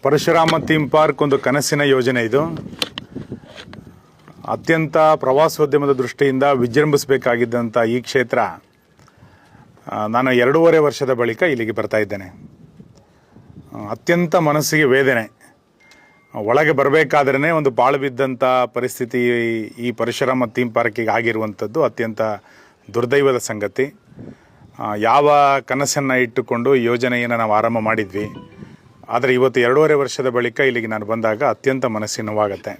Parashurama theme park ಒಂದು ಕನಸಿನ ಯೋಜನೆ. ಇದು ಅತ್ಯಂತ ಪ್ರವಾಸೋದ್ಯಮದ ದೃಷ್ಟಿಯಿಂದ ವಿಜೃಂಭಿಸಬೇಕಾಗಿದ್ದಂಥ ಈ ಕ್ಷೇತ್ರ ನಾನು 2.5 ವರ್ಷದ ಬಳಿಕ ಇಲ್ಲಿಗೆ ಬರ್ತಾ ಇದ್ದೇನೆ. ಅತ್ಯಂತ ಮನಸ್ಸಿಗೆ ವೇದನೆ. ಒಳಗೆ ಬರಬೇಕಾದ್ರೇ ಒಂದು ಪಾಳು ಬಿದ್ದಂಥ ಪರಿಸ್ಥಿತಿ ಈ ಪರಶುರಾಮ ಥೀಮ್ ಪಾರ್ಕಿಗೆ ಆಗಿರುವಂಥದ್ದು ಅತ್ಯಂತ ದುರ್ದೈವದ ಸಂಗತಿ. ಯಾವ ಕನಸನ್ನು ಇಟ್ಟುಕೊಂಡು ಈ ಯೋಜನೆಯನ್ನು ನಾವು ಆರಂಭ ಮಾಡಿದ್ವಿ, ಆದರೆ ಇವತ್ತು 2.5 ವರ್ಷದ ಬಳಿಕ ಇಲ್ಲಿಗೆ ನಾನು ಬಂದಾಗ ಅತ್ಯಂತ ಮನಸ್ಸಿಗೆ ನೋವಾಗುತ್ತೆ.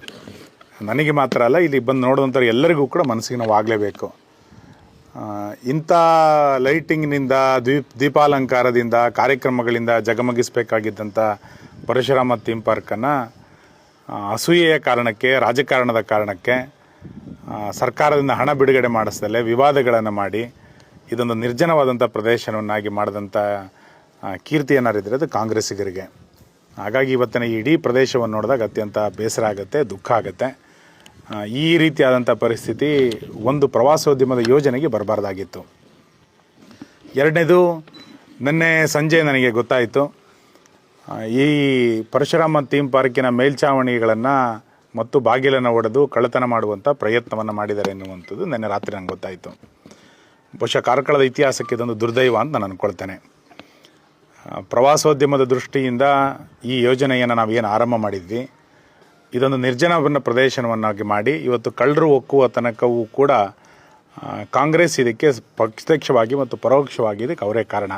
ನನಗೆ ಮಾತ್ರ ಅಲ್ಲ, ಇಲ್ಲಿ ಬಂದು ನೋಡುವಂಥವ್ರು ಎಲ್ಲರಿಗೂ ಕೂಡ ಮನಸ್ಸಿಗೆ ನೋವಾಗಲೇಬೇಕು. ಇಂಥ ಲೈಟಿಂಗ್ನಿಂದ ದೀಪಾಲಂಕಾರದಿಂದ ಕಾರ್ಯಕ್ರಮಗಳಿಂದ ಜಗಮಗಿಸಬೇಕಾಗಿದ್ದಂಥ ಪರಶುರಾಮ ಥೀಮ್ ಪಾರ್ಕನ್ನು ಅಸೂಯೆಯ ಕಾರಣಕ್ಕೆ, ರಾಜಕಾರಣದ ಕಾರಣಕ್ಕೆ, ಸರ್ಕಾರದಿಂದ ಹಣ ಬಿಡುಗಡೆ ಮಾಡಿಸ್ದಲ್ಲೇ ವಿವಾದಗಳನ್ನು ಮಾಡಿ ಇದೊಂದು ನಿರ್ಜನವಾದಂಥ ಪ್ರದೇಶವನ್ನಾಗಿ ಮಾಡಿದಂಥ ಕೀರ್ತಿ ಏನಾರಿದ್ರೆ ಅದು ಕಾಂಗ್ರೆಸ್ಸಿಗರಿಗೆ. ಹಾಗಾಗಿ ಇವತ್ತಿನ ಇಡೀ ಪ್ರದೇಶವನ್ನು ನೋಡಿದಾಗ ಅತ್ಯಂತ ಬೇಸರ ಆಗುತ್ತೆ, ದುಃಖ ಆಗುತ್ತೆ. ಈ ರೀತಿಯಾದಂಥ ಪರಿಸ್ಥಿತಿ ಒಂದು ಪ್ರವಾಸೋದ್ಯಮದ ಯೋಜನೆಗೆ ಬರಬಾರ್ದಾಗಿತ್ತು. ಎರಡನೇದು, ನಿನ್ನೆ ಸಂಜೆ ನನಗೆ ಗೊತ್ತಾಯಿತು, ಈ ಪರಶುರಾಮ ಥೀಮ್ ಪಾರ್ಕಿನ ಮೇಲ್ಛಾವಣಿಗಳನ್ನು ಮತ್ತು ಬಾಗಿಲನ್ನು ಒಡೆದು ಕಳ್ಳತನ ಮಾಡುವಂಥ ಪ್ರಯತ್ನವನ್ನು ಮಾಡಿದ್ದಾರೆ ಎನ್ನುವಂಥದ್ದು ನಿನ್ನೆ ರಾತ್ರಿ ನನಗೆ ಗೊತ್ತಾಯಿತು. ಬಹುಶಃ ಕಾರ್ಕಳದ ಇತಿಹಾಸಕ್ಕೆ ಇದೊಂದು ದುರ್ದೈವ ಅಂತ ನಾನು ಅಂದ್ಕೊಳ್ತೇನೆ. ಪ್ರವಾಸೋದ್ಯಮದ ದೃಷ್ಟಿಯಿಂದ ಈ ಯೋಜನೆಯನ್ನು ನಾವೇನು ಆರಂಭ ಮಾಡಿದ್ವಿ, ಇದೊಂದು ನಿರ್ಜನವನ್ನ ಪ್ರದೇಶವನ್ನಾಗಿ ಮಾಡಿ ಇವತ್ತು ಕಳ್ಳರು ಒಕ್ಕುವ ತನಕವೂ ಕೂಡ ಕಾಂಗ್ರೆಸ್ ಇದಕ್ಕೆ ಪ್ರತ್ಯಕ್ಷವಾಗಿ ಮತ್ತು ಪರೋಕ್ಷವಾಗಿ ಇದಕ್ಕೆ ಅವರೇ ಕಾರಣ.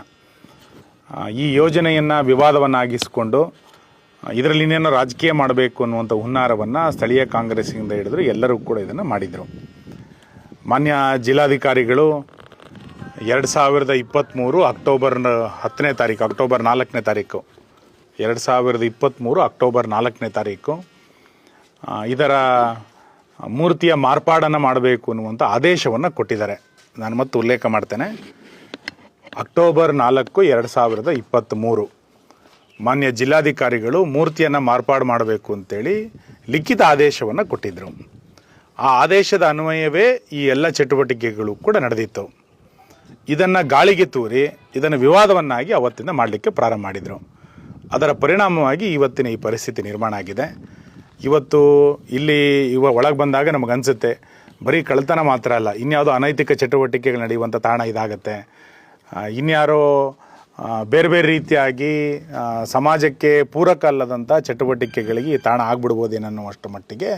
ಈ ಯೋಜನೆಯನ್ನು ವಿವಾದವನ್ನಾಗಿಸಿಕೊಂಡು ಇದರಲ್ಲಿ ಇನ್ನೇನೋ ರಾಜಕೀಯ ಮಾಡಬೇಕು ಅನ್ನುವಂಥ ಹುನ್ನಾರವನ್ನು ಸ್ಥಳೀಯ ಕಾಂಗ್ರೆಸ್ಸಿಂದ ಹಿಡಿದ್ರು ಎಲ್ಲರೂ ಕೂಡ ಇದನ್ನು ಮಾಡಿದರು. ಮಾನ್ಯ ಜಿಲ್ಲಾಧಿಕಾರಿಗಳು 2023 ಅಕ್ಟೋಬರ್ 10ನೇ ತಾರೀಕು, ಅಕ್ಟೋಬರ್ 4ನೇ ತಾರೀಕು 2023 ಅಕ್ಟೋಬರ್ 4ನೇ ತಾರೀಕು ಇದರ ಮೂರ್ತಿಯ ಮಾರ್ಪಾಡನ್ನು ಮಾಡಬೇಕು ಅನ್ನುವಂಥ ಆದೇಶವನ್ನು ಕೊಟ್ಟಿದ್ದಾರೆ. ನಾನು ಮತ್ತೆ ಉಲ್ಲೇಖ ಮಾಡ್ತೇನೆ, ಅಕ್ಟೋಬರ್ 4, 2023 ಮಾನ್ಯ ಜಿಲ್ಲಾಧಿಕಾರಿಗಳು ಮೂರ್ತಿಯನ್ನು ಮಾರ್ಪಾಡು ಮಾಡಬೇಕು ಅಂತೇಳಿ ಲಿಖಿತ ಆದೇಶವನ್ನು ಕೊಟ್ಟಿದ್ದರು. ಆ ಆದೇಶದ ಅನ್ವಯವೇ ಈ ಎಲ್ಲ ಚಟುವಟಿಕೆಗಳು ಕೂಡ ನಡೆದಿತ್ತು. ಇದನ್ನು ಗಾಳಿಗೆ ತೂರಿ ಇದನ್ನು ವಿವಾದವನ್ನಾಗಿ ಅವತ್ತಿಂದ ಮಾಡಲಿಕ್ಕೆ ಪ್ರಾರಂಭ ಮಾಡಿದರು. ಅದರ ಪರಿಣಾಮವಾಗಿ ಇವತ್ತಿನ ಈ ಪರಿಸ್ಥಿತಿ ನಿರ್ಮಾಣ ಆಗಿದೆ. ಇವತ್ತು ಇಲ್ಲಿ ಒಳಗೆ ಬಂದಾಗ ನಮಗನ್ಸುತ್ತೆ ಬರೀ ಕಳ್ಳತನ ಮಾತ್ರ ಅಲ್ಲ, ಇನ್ಯಾವುದೋ ಅನೈತಿಕ ಚಟುವಟಿಕೆಗಳು ನಡೆಯುವಂಥ ತಾಣ ಇದಾಗತ್ತೆ, ಇನ್ಯಾರೋ ಬೇರೆ ಬೇರೆ ರೀತಿಯಾಗಿ ಸಮಾಜಕ್ಕೆ ಪೂರಕ ಅಲ್ಲದಂಥ ಚಟುವಟಿಕೆಗಳಿಗೆ ಈ ತಾಣ ಆಗ್ಬಿಡ್ಬೋದೇನನ್ನುವಷ್ಟು ಮಟ್ಟಿಗೆ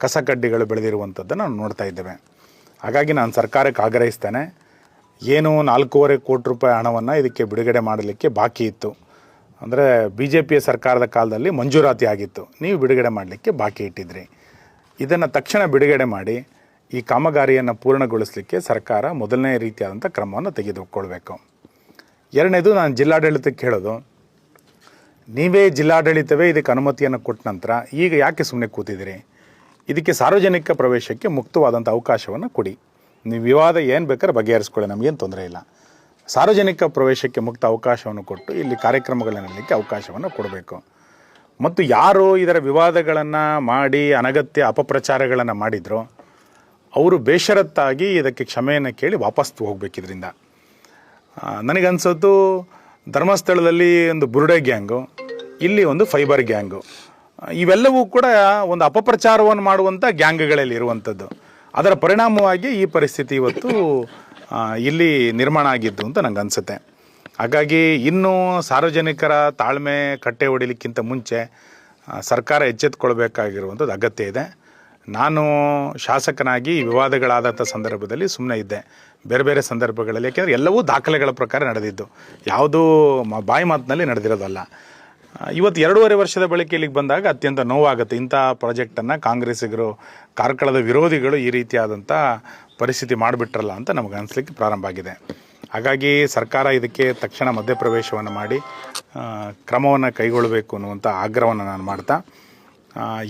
ಕಸಕಡ್ಡಿಗಳು ಬೆಳೆದಿರುವಂಥದ್ದನ್ನು ನಾವು ನೋಡ್ತಾ ಇದ್ದೇವೆ. ಹಾಗಾಗಿ ನಾನು ಸರ್ಕಾರಕ್ಕೆ ಆಗ್ರಹಿಸ್ತೇನೆ, ಏನು 4.5 ಕೋಟಿ ರೂಪಾಯಿ ಹಣವನ್ನು ಇದಕ್ಕೆ ಬಿಡುಗಡೆ ಮಾಡಲಿಕ್ಕೆ ಬಾಕಿ ಇತ್ತು, ಅಂದರೆ BJPಯ ಸರ್ಕಾರದ ಕಾಲದಲ್ಲಿ ಮಂಜೂರಾತಿ ಆಗಿತ್ತು, ನೀವು ಬಿಡುಗಡೆ ಮಾಡಲಿಕ್ಕೆ ಬಾಕಿ ಇಟ್ಟಿದ್ರಿ. ಇದನ್ನು ತಕ್ಷಣ ಬಿಡುಗಡೆ ಮಾಡಿ ಈ ಕಾಮಗಾರಿಯನ್ನು ಪೂರ್ಣಗೊಳಿಸಲಿಕ್ಕೆ ಸರ್ಕಾರ ಮೊದಲನೇ ರೀತಿಯಾದಂಥ ಕ್ರಮವನ್ನು ತೆಗೆದುಕೊಳ್ಬೇಕು. ಎರಡನೇದು, ನಾನು ಜಿಲ್ಲಾಡಳಿತಕ್ಕೆ ಹೇಳೋದು, ನೀವೇ ಜಿಲ್ಲಾಡಳಿತವೇ ಇದಕ್ಕೆ ಅನುಮತಿಯನ್ನು ಕೊಟ್ಟ ನಂತರ ಈಗ ಯಾಕೆ ಸುಮ್ಮನೆ ಕೂತಿದ್ದೀರಿ? ಇದಕ್ಕೆ ಸಾರ್ವಜನಿಕ ಪ್ರವೇಶಕ್ಕೆ ಮುಕ್ತವಾದಂಥ ಅವಕಾಶವನ್ನು ಕೊಡಿ. ನೀವು ವಿವಾದ ಏನು ಬೇಕಾದ್ರೆ ಬಗೆಹರಿಸ್ಕೊಳ್ಳಿ, ನಮಗೇನು ತೊಂದರೆ ಇಲ್ಲ. ಸಾರ್ವಜನಿಕ ಪ್ರವೇಶಕ್ಕೆ ಮುಕ್ತ ಅವಕಾಶವನ್ನು ಕೊಟ್ಟು ಇಲ್ಲಿ ಕಾರ್ಯಕ್ರಮಗಳನ್ನು ನಡೆಯಲಿಕ್ಕೆ ಅವಕಾಶವನ್ನು ಕೊಡಬೇಕು. ಮತ್ತು ಯಾರು ಇದರ ವಿವಾದಗಳನ್ನು ಮಾಡಿ ಅನಗತ್ಯ ಅಪಪ್ರಚಾರಗಳನ್ನು ಮಾಡಿದ್ರು ಅವರು ಬೇಷರತ್ತಾಗಿ ಇದಕ್ಕೆ ಕ್ಷಮೆಯನ್ನು ಕೇಳಿ ವಾಪಸ್ ಹೋಗಬೇಕಿದ್ರಿಂದ. ನನಗನ್ಸೋದು ಧರ್ಮಸ್ಥಳದಲ್ಲಿ ಒಂದು ಬುರುಡೆ ಗ್ಯಾಂಗು, ಇಲ್ಲಿ ಒಂದು ಫೈಬರ್ ಗ್ಯಾಂಗು, ಇವೆಲ್ಲವೂ ಕೂಡ ಒಂದು ಅಪಪ್ರಚಾರವನ್ನು ಮಾಡುವಂಥ ಗ್ಯಾಂಗ್ಗಳಲ್ಲಿ ಇರುವಂಥದ್ದು. ಅದರ ಪರಿಣಾಮವಾಗಿ ಈ ಪರಿಸ್ಥಿತಿ ಇವತ್ತು ಇಲ್ಲಿ ನಿರ್ಮಾಣ ಆಗಿದ್ದು ಅಂತ ನಂಗೆ ಅನಿಸುತ್ತೆ. ಹಾಗಾಗಿ ಇನ್ನೂ ಸಾರ್ವಜನಿಕರ ತಾಳ್ಮೆ ಕಟ್ಟೆ ಹೊಡಿಲಿಕ್ಕಿಂತ ಮುಂಚೆ ಸರ್ಕಾರ ಎಚ್ಚೆತ್ತುಕೊಳ್ಬೇಕಾಗಿರುವಂಥದ್ದು ಅಗತ್ಯ ಇದೆ. ನಾನು ಶಾಸಕನಾಗಿ ವಿವಾದಗಳಾದಂಥ ಸಂದರ್ಭದಲ್ಲಿ ಸುಮ್ಮನೆ ಇದ್ದೆ, ಬೇರೆ ಬೇರೆ ಸಂದರ್ಭಗಳಲ್ಲಿ, ಯಾಕೆಂದರೆ ಎಲ್ಲವೂ ದಾಖಲೆಗಳ ಪ್ರಕಾರ ನಡೆದಿದ್ದು, ಯಾವುದೂ ಬಾಯಿ ಮಾತಿನಲ್ಲಿ ನಡೆದಿರೋದಲ್ಲ. ಇವತ್ತು 2.5 ವರ್ಷದ ಬಳಿಕ ಇಲ್ಲಿಗೆ ಬಂದಾಗ ಅತ್ಯಂತ ನೋವಾಗುತ್ತೆ. ಇಂಥ ಪ್ರಾಜೆಕ್ಟನ್ನು ಕಾಂಗ್ರೆಸ್ಸಿಗರು, ಕಾರ್ಕಳದ ವಿರೋಧಿಗಳು ಈ ರೀತಿಯಾದಂಥ ಪರಿಸ್ಥಿತಿ ಮಾಡಿಬಿಟ್ರಲ್ಲ ಅಂತ ನಮಗೆ ಅನಿಸ್ಲಿಕ್ಕೆ ಪ್ರಾರಂಭ ಆಗಿದೆ. ಹಾಗಾಗಿ ಸರ್ಕಾರ ಇದಕ್ಕೆ ತಕ್ಷಣ ಮಧ್ಯಪ್ರವೇಶವನ್ನು ಮಾಡಿ ಕ್ರಮವನ್ನು ಕೈಗೊಳ್ಳಬೇಕು ಅನ್ನುವಂಥ ಆಗ್ರಹವನ್ನು ನಾನು ಮಾಡ್ತಾ,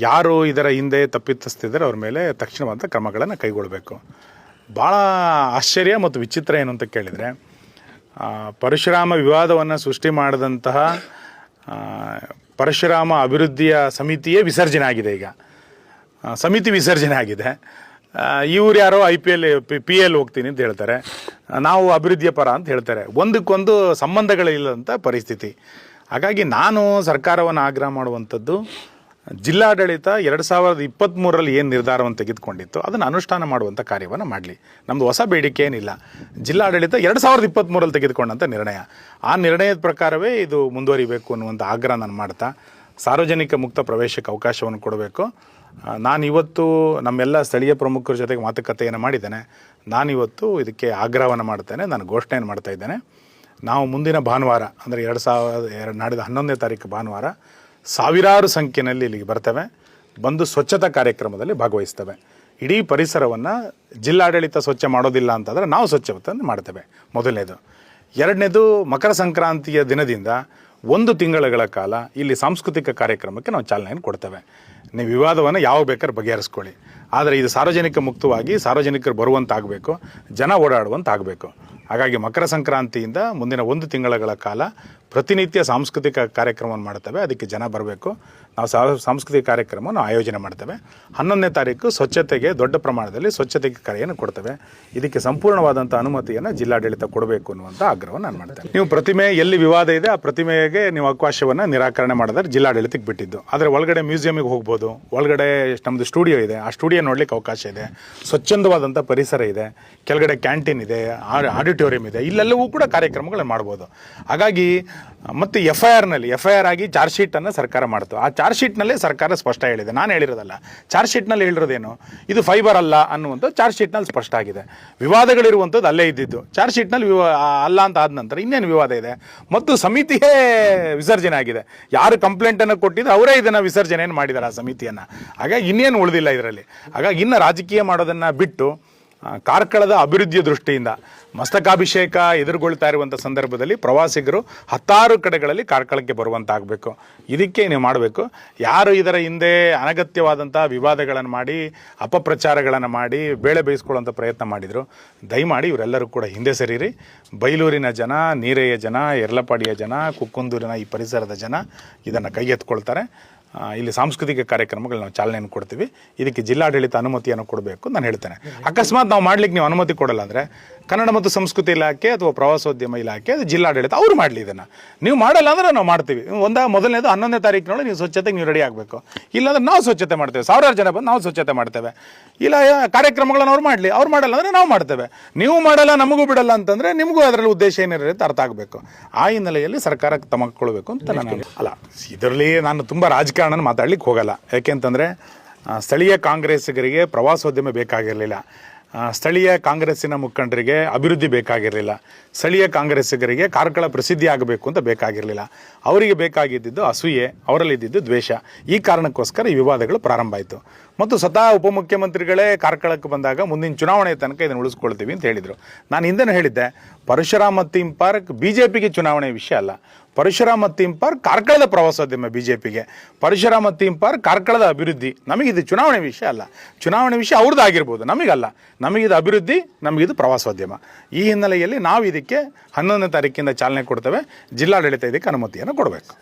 ಯಾರು ಇದರ ಹಿಂದೆ ತಪ್ಪಿತಸ್ಥಿದ್ದಾರೆ ಅವ್ರ ಮೇಲೆ ತಕ್ಷಣವಾದ ಕ್ರಮಗಳನ್ನು ಕೈಗೊಳ್ಳಬೇಕು. ಭಾಳ ಆಶ್ಚರ್ಯ ಮತ್ತು ವಿಚಿತ್ರ ಏನು ಅಂತ ಕೇಳಿದರೆ, ಪರಶುರಾಮ ವಿವಾದವನ್ನು ಸೃಷ್ಟಿ ಮಾಡಿದಂತಹ ಪರಶುರಾಮ ಅಭಿವೃದ್ಧಿಯ ಸಮಿತಿಯೇ ವಿಸರ್ಜನೆ ಆಗಿದೆ. ಈಗ ಸಮಿತಿ ವಿಸರ್ಜನೆ ಆಗಿದೆ. ಇವ್ರು ಯಾರೋ PL ಹೋಗ್ತೀನಿ ಅಂತ ಹೇಳ್ತಾರೆ, ನಾವು ಅಭಿವೃದ್ಧಿಯ ಪರ ಅಂತ ಹೇಳ್ತಾರೆ. ಒಂದಕ್ಕೊಂದು ಸಂಬಂಧಗಳಿಲ್ಲದಂಥ ಪರಿಸ್ಥಿತಿ. ಹಾಗಾಗಿ ನಾನು ಸರ್ಕಾರವನ್ನು ಆಗ್ರಹ ಮಾಡುವಂಥದ್ದು, ಜಿಲ್ಲಾಡಳಿತ 2023ರಲ್ಲಿ ಏನು ನಿರ್ಧಾರವನ್ನು ತೆಗೆದುಕೊಂಡಿತ್ತು ಅದನ್ನು ಅನುಷ್ಠಾನ ಮಾಡುವಂಥ ಕಾರ್ಯವನ್ನು ಮಾಡಲಿ. ನಮ್ಮದು ಹೊಸ ಬೇಡಿಕೆ ಏನಿಲ್ಲ. ಜಿಲ್ಲಾಡಳಿತ 2023ರಲ್ಲಿ ತೆಗೆದುಕೊಂಡಂಥ ನಿರ್ಣಯ, ಆ ನಿರ್ಣಯದ ಪ್ರಕಾರವೇ ಇದು ಮುಂದುವರಿಬೇಕು ಅನ್ನುವಂಥ ಆಗ್ರಹ ನಾನು ಮಾಡ್ತಾ, ಸಾರ್ವಜನಿಕ ಮುಕ್ತ ಪ್ರವೇಶಕ್ಕೆ ಅವಕಾಶವನ್ನು ಕೊಡಬೇಕು. ನಾನಿವತ್ತು ನಮ್ಮೆಲ್ಲ ಸ್ಥಳೀಯ ಪ್ರಮುಖರ ಜೊತೆಗೆ ಮಾತುಕತೆಯನ್ನು ಮಾಡಿದ್ದೇನೆ. ನಾನಿವತ್ತು ಇದಕ್ಕೆ ಆಗ್ರಹವನ್ನು ಮಾಡ್ತೇನೆ, ನಾನು ಘೋಷಣೆಯನ್ನು ಮಾಡ್ತಾ ಇದ್ದೇನೆ. ನಾವು ಮುಂದಿನ ಭಾನುವಾರ ಅಂದರೆ ನಾಡಿದ 11ನೇ ತಾರೀಕು ಭಾನುವಾರ ಸಾವಿರಾರು ಸಂಖ್ಯೆಯಲ್ಲಿ ಇಲ್ಲಿಗೆ ಬರ್ತೇವೆ. ಬಂದು ಸ್ವಚ್ಛತಾ ಕಾರ್ಯಕ್ರಮದಲ್ಲಿ ಭಾಗವಹಿಸ್ತೇವೆ. ಇಡೀ ಪರಿಸರವನ್ನು ಜಿಲ್ಲಾಡಳಿತ ಸ್ವಚ್ಛ ಮಾಡೋದಿಲ್ಲ ಅಂತಂದರೆ ನಾವು ಸ್ವಚ್ಛತೆಯನ್ನು ಮಾಡ್ತೇವೆ, ಮೊದಲನೇದು. ಎರಡನೇದು, ಮಕರ ಸಂಕ್ರಾಂತಿಯ ದಿನದಿಂದ 1 ತಿಂಗಳ ಕಾಲ ಇಲ್ಲಿ ಸಾಂಸ್ಕೃತಿಕ ಕಾರ್ಯಕ್ರಮಕ್ಕೆ ನಾವು ಚಾಲನೆಯನ್ನು ಕೊಡ್ತೇವೆ. ನೀವು ವಿವಾದವನ್ನು ಯಾವಾಗ ಬೇಕಾದ್ರೆ ಬಗೆಹರಿಸ್ಕೊಳ್ಳಿ, ಆದರೆ ಇದು ಸಾರ್ವಜನಿಕ ಮುಕ್ತವಾಗಿ ಸಾರ್ವಜನಿಕರು ಬರುವಂತಾಗಬೇಕು, ಜನ ಓಡಾಡುವಂತಾಗಬೇಕು. ಹಾಗಾಗಿ ಮಕರ ಸಂಕ್ರಾಂತಿಯಿಂದ ಮುಂದಿನ 1 ತಿಂಗಳ ಕಾಲ ಪ್ರತಿನಿತ್ಯ ಸಾಂಸ್ಕೃತಿಕ ಕಾರ್ಯಕ್ರಮವನ್ನು ಮಾಡ್ತೇವೆ. ಅದಕ್ಕೆ ಜನ ಬರಬೇಕು. ನಾವು ಸಾಂಸ್ಕೃತಿಕ ಕಾರ್ಯಕ್ರಮವನ್ನು ಆಯೋಜನೆ ಮಾಡ್ತೇವೆ. 11ನೇ ತಾರೀಕು ಸ್ವಚ್ಛತೆಗೆ ದೊಡ್ಡ ಪ್ರಮಾಣದಲ್ಲಿ ಸ್ವಚ್ಛತೆಗೆ ಕರೆಯನ್ನು ಕೊಡ್ತೇವೆ. ಇದಕ್ಕೆ ಸಂಪೂರ್ಣವಾದಂಥ ಅನುಮತಿಯನ್ನು ಜಿಲ್ಲಾಡಳಿತ ಕೊಡಬೇಕು ಅನ್ನುವಂಥ ಆಗ್ರಹವನ್ನು ನಾನು ಮಾಡ್ತೇನೆ. ನೀವು ಪ್ರತಿಮೆ ಎಲ್ಲಿ ವಿವಾದ ಇದೆ ಆ ಪ್ರತಿಮೆಗೆ ನೀವು ಅವಕಾಶವನ್ನು ನಿರಾಕರಣೆ ಮಾಡಿದ್ರೆ ಜಿಲ್ಲಾಡಳಿತಕ್ಕೆ ಬಿಟ್ಟಿದ್ದು. ಆದರೆ ಒಳಗಡೆ ಮ್ಯೂಸಿಯಮಿಗೆ ಹೋಗ್ಬೋದು, ಒಳಗಡೆ ನಮ್ಮದು ಸ್ಟುಡಿಯೋ ಇದೆ, ಆ ಸ್ಟುಡಿಯೋ ನೋಡ್ಲಿಕ್ಕೆ ಅವಕಾಶ ಇದೆ, ಸ್ವಚ್ಛಂದವಾದಂಥ ಪರಿಸರ ಇದೆ, ಕೆಳಗಡೆ ಕ್ಯಾಂಟೀನ್ ಇದೆ, ಆಡಿಟೋರಿಯಂ ಇದೆ, ಇಲ್ಲೆಲ್ಲವೂ ಕೂಡ ಕಾರ್ಯಕ್ರಮಗಳನ್ನು ಮಾಡ್ಬೋದು. ಹಾಗಾಗಿ ಮತ್ತು ಎಫ್ ಐ ಆರ್ ಆಗಿ ಚಾರ್ಜ್ ಶೀಟನ್ನು ಸರ್ಕಾರ ಮಾಡ್ತು. ಆ ಚಾರ್ಜ್ ಶೀಟ್ನಲ್ಲೇ ಸರ್ಕಾರ ಸ್ಪಷ್ಟ ಹೇಳಿದೆ, ನಾನು ಹೇಳಿರೋದಲ್ಲ. ಚಾರ್ಜ್ ಶೀಟ್ನಲ್ಲಿ ಹೇಳಿರೋದೇನು, ಇದು ಫೈಬರ್ ಅಲ್ಲ ಅನ್ನುವಂಥ ಚಾರ್ಜ್ ಶೀಟ್ನಲ್ಲಿ ಸ್ಪಷ್ಟ ಆಗಿದೆ. ವಿವಾದಗಳಿರುವಂಥದ್ದು ಅಲ್ಲೇ ಇದ್ದಿದ್ದು. ಚಾರ್ಜ್ ಶೀಟ್ನಲ್ಲಿ ಅಲ್ಲ ಅಂತ ಆದ ನಂತರ ಇನ್ನೇನು ವಿವಾದ ಇದೆ? ಮತ್ತು ಸಮಿತಿಯೇ ವಿಸರ್ಜನೆ ಆಗಿದೆ. ಯಾರು ಕಂಪ್ಲೇಂಟನ್ನು ಕೊಟ್ಟಿದ್ದು ಅವರೇ ಇದನ್ನು ವಿಸರ್ಜನೆಯನ್ನು ಮಾಡಿದ್ದಾರೆ, ಆ ಸಮಿತಿಯನ್ನು. ಹಾಗಾಗಿ ಇನ್ನೇನು ಉಳಿದಿಲ್ಲ ಇದರಲ್ಲಿ. ಹಾಗಾಗಿ ಇನ್ನು ರಾಜಕೀಯ ಮಾಡೋದನ್ನು ಬಿಟ್ಟು ಕಾರ್ಕಳದ ಅಭಿವೃದ್ಧಿಯ ದೃಷ್ಟಿಯಿಂದ ಮಸ್ತಕಾಭಿಷೇಕ ಎದುರುಗೊಳ್ತಾ ಇರುವಂಥ ಸಂದರ್ಭದಲ್ಲಿ ಪ್ರವಾಸಿಗರು 10 ಕಡೆಗಳಲ್ಲಿ ಕಾರ್ಕಳಕ್ಕೆ ಬರುವಂತಾಗಬೇಕು. ಇದಕ್ಕೆ ನೀವು ಮಾಡಬೇಕು. ಯಾರು ಇದರ ಹಿಂದೆ ಅನಗತ್ಯವಾದಂಥ ವಿವಾದಗಳನ್ನು ಮಾಡಿ ಅಪಪ್ರಚಾರಗಳನ್ನು ಮಾಡಿ ಬೇಳೆ ಬೇಯಿಸ್ಕೊಳ್ಳುವಂಥ ಪ್ರಯತ್ನ ಮಾಡಿದರು, ದಯಮಾಡಿ ಇವರೆಲ್ಲರೂ ಕೂಡ ಹಿಂದೆ ಸರಿರಿ. ಬೈಲೂರಿನ ಜನ, ನೀರೆಯ ಜನ, ಯರ್ಲಪಾಡಿಯ ಜನ, ಕುಕ್ಕುಂದೂರಿನ ಈ ಪರಿಸರದ ಜನ ಇದನ್ನು ಕೈಗೆತ್ಕೊಳ್ತಾರೆ. ಇಲ್ಲಿ ಸಾಂಸ್ಕೃತಿಕ ಕಾರ್ಯಕ್ರಮಗಳು ನಾವು ಚಾಲನೆಯನ್ನು ಕೊಡ್ತೀವಿ. ಇದಕ್ಕೆ ಜಿಲ್ಲಾಡಳಿತ ಅನುಮತಿಯನ್ನು ಕೊಡಬೇಕು ನಾನು ಹೇಳ್ತೇನೆ. ಅಕಸ್ಮಾತ್ ನಾವು ಮಾಡ್ಲಿಕ್ಕೆ ನೀವು ಅನುಮತಿ ಕೊಡಲ್ಲ ಅಂದರೆ ಕನ್ನಡ ಮತ್ತು ಸಂಸ್ಕೃತಿ ಇಲಾಖೆ ಅಥವಾ ಪ್ರವಾಸೋದ್ಯಮ ಇಲಾಖೆ, ಅದು ಜಿಲ್ಲಾಡಳಿತ ಅವರು ಮಾಡಲಿ. ಇದನ್ನು ನೀವು ಮಾಡಲ್ಲ ಅಂದರೆ ನಾವು ಮಾಡ್ತೀವಿ. ಮೊದಲನೇದು 11ನೇ ತಾರೀಕಿನೊಳಗೆ ನೀವು ಸ್ವಚ್ಛತೆಗೆ ನೀವು ರೆಡಿ ಆಗಬೇಕು. ಇಲ್ಲಾಂದ್ರೆ ನಾವು ಸ್ವಚ್ಛತೆ ಮಾಡ್ತೇವೆ. 1000 ಜನ ಬಂದು ನಾವು ಸ್ವಚ್ಛತೆ ಮಾಡ್ತೇವೆ. ಇಲ್ಲ ಕಾರ್ಯಕ್ರಮಗಳನ್ನು ಅವ್ರು ಮಾಡಲಿ, ಅವ್ರು ಮಾಡಲ್ಲ ಅಂದರೆ ನಾವು ಮಾಡ್ತೇವೆ. ನೀವು ಮಾಡಲ್ಲ ನಮಗೂ ಬಿಡಲ್ಲ ಅಂತಂದರೆ ನಿಮಗೂ ಅದರಲ್ಲಿ ಉದ್ದೇಶ ಏನಿರುತ್ತೆ ಅರ್ಥ ಆಗಬೇಕು. ಆ ಹಿನ್ನೆಲೆಯಲ್ಲಿ ಸರ್ಕಾರ ತಮಗೊಳ್ಬೇಕು ಅಂತ ನಾನು ಇದರಲ್ಲಿ ನಾನು ತುಂಬ ರಾಜಕಾರಣ ಮಾತಾಡ್ಲಿಕ್ಕೆ ಹೋಗಲ್ಲ. ಯಾಕೆಂತಂದರೆ ಸ್ಥಳೀಯ ಕಾಂಗ್ರೆಸ್ಸಿಗರಿಗೆ ಪ್ರವಾಸೋದ್ಯಮ ಬೇಕಾಗಿರಲಿಲ್ಲ, ಸ್ಥಳೀಯ ಕಾಂಗ್ರೆಸ್ಸಿನ ಮುಖಂಡರಿಗೆ ಅಭಿವೃದ್ಧಿ ಬೇಕಾಗಿರಲಿಲ್ಲ, ಸ್ಥಳೀಯ ಕಾಂಗ್ರೆಸ್ಸಿಗರಿಗೆ ಕಾರ್ಕಳ ಪ್ರಸಿದ್ಧಿ ಆಗಬೇಕು ಅಂತ ಬೇಕಾಗಿರಲಿಲ್ಲ. ಅವರಿಗೆ ಬೇಕಾಗಿದ್ದು ಅಸೂಯೆ, ಅವರಲ್ಲಿದ್ದು ದ್ವೇಷ. ಈ ಕಾರಣಕ್ಕೋಸ್ಕರ ಈ ವಿವಾದಗಳು ಪ್ರಾರಂಭ ಆಯಿತು. ಮತ್ತು ಸ್ವತಃ ಉಪಮುಖ್ಯಮಂತ್ರಿಗಳೇ ಕಾರ್ಕಳಕ್ಕೆ ಬಂದಾಗ ಮುಂದಿನ ಚುನಾವಣೆ ತನಕ ಇದನ್ನು ಉಳಿಸ್ಕೊಳ್ತೀವಿ ಅಂತ ಹೇಳಿದರು. ನಾನು ಹಿಂದೆನೂ ಹೇಳಿದ್ದೆ, ಪರಶುರಾಮ ಥೀಮ್ ಪಾರ್ಕ್ BJPಗೆ ಚುನಾವಣೆ ವಿಷಯ ಅಲ್ಲ. ಪರಶುರಾಮ ಥೀಮ್ ಪಾರ್ಕ್ ಕಾರ್ಕಳದ ಪ್ರವಾಸೋದ್ಯಮ BJPಗೆ. ಪರಶುರಾಮ ಥೀಮ್ ಪಾರ್ಕ್ ಕಾರ್ಕಳದ ಅಭಿವೃದ್ಧಿ. ನಮಗಿದು ಚುನಾವಣೆ ವಿಷಯ ಅಲ್ಲ. ಚುನಾವಣೆ ವಿಷಯ ಅವ್ರದ್ದು ಆಗಿರ್ಬೋದು, ನಮಗಲ್ಲ. ನಮಗಿದು ಅಭಿವೃದ್ಧಿ, ನಮಗಿದು ಪ್ರವಾಸೋದ್ಯಮ. ಈ ಹಿನ್ನೆಲೆಯಲ್ಲಿ ನಾವು ಇದಕ್ಕೆ 11ನೇ ತಾರೀಕಿಂದ ಚಾಲನೆ ಕೊಡ್ತೇವೆ. ಜಿಲ್ಲಾಡಳಿತ ಇದಕ್ಕೆ ಅನುಮತಿಯನ್ನು ಕೊಡಬೇಕು.